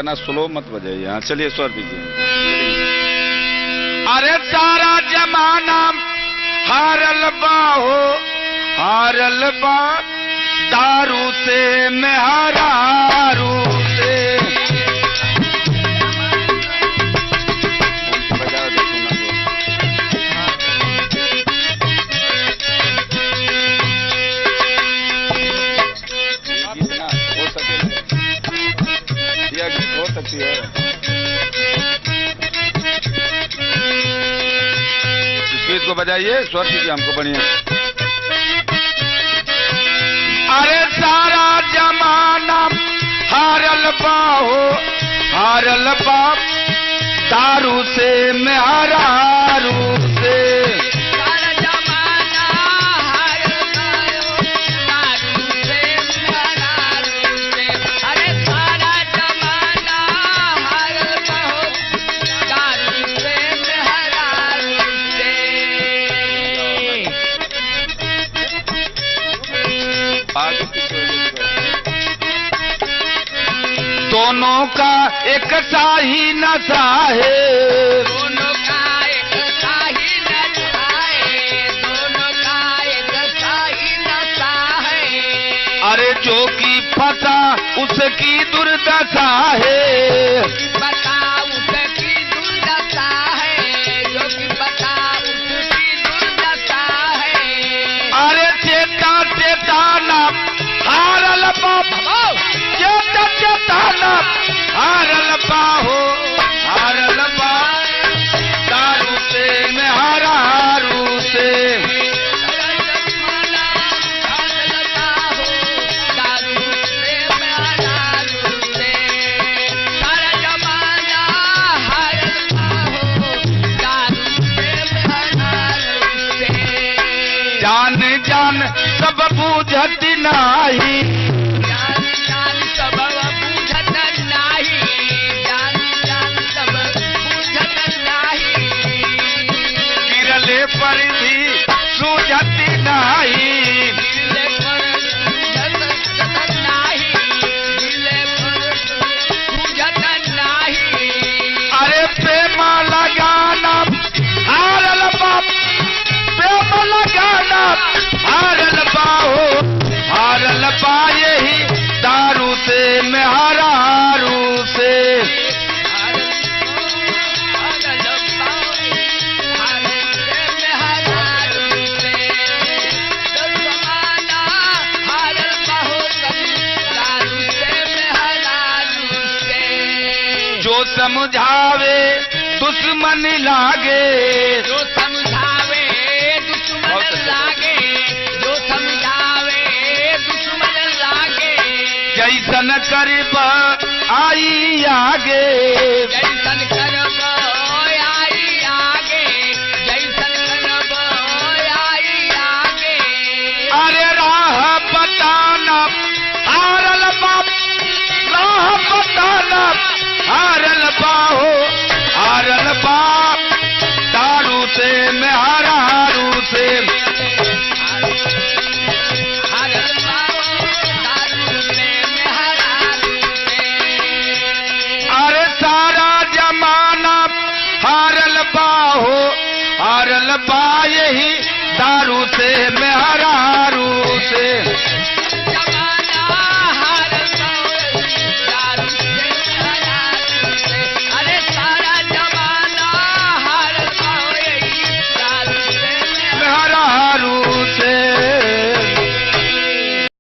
इतना स्लो मत बजाइए। हाँ चलिए स्वर दीजिए। अरे सारा जमाना हारल बा हो, हारल बा दारू से मेहरारू से। बजा दो, सुना दो। जितना हो सके यह गीत हो सकती है। इस गीत को बजाइए, स्वर दीजिए हमको बढ़िया। अरे सारा जमाना हारल बा हो, हारल बा दारू से मेहरारू से। सारा जमाना हारल बा हो, दारू से मेहरारू से। अरे सारा जमाना हारल बा हो, दारू से मेहरारू से। आगे पीछे हो जाएगा। दोनों का एक सा ही नशा है, दोनों का एक सा ही नशा है, दोनों का एक सा ही नशा है। अरे जो कि फंसा उसकी दुर्दशा है, बता उसकी दुर्दशा है, जो कि बता उसकी दुर्दशा है। अरे चेता चेताना हारल बाप, चेता चेताना हारल बा हो, हारल बा दारू से मेहरारू से। सारा जमाना हारल बा हो, दारू से मेहरारू से। सारा जमाना हारल बा हो, दारू से मेहरारू से। जान जान सब बूझत नाही, जान जान सब बूझत नाही, जान जान सब बूझत नाही। गिरले पर भी सूझत नाही। गिरले पर सूझत नाही, गिरले पर सूझत नाही। अरे प्रेम लगाना हारल बाप, प्रेम लगाना हारल बा हो, हारल बा यही दारू से मेहरारू से। जो समझावे दुश्मन लागे, जो समझावे दुश्मन लागे, जो समझावे दुश्मन लागे। जैसन करब आई आगे, जैसन करब आई आगे, जैसन करब आई आगे। अरे राह बताना हारल बाप, राह बताना हारल बा हो, हारल बाप दारू से मेहरारू से। हारल बा हो, दारू से मेहरारू से। अरे सारा जमाना हारल बा हो, हारल बा यही दारू से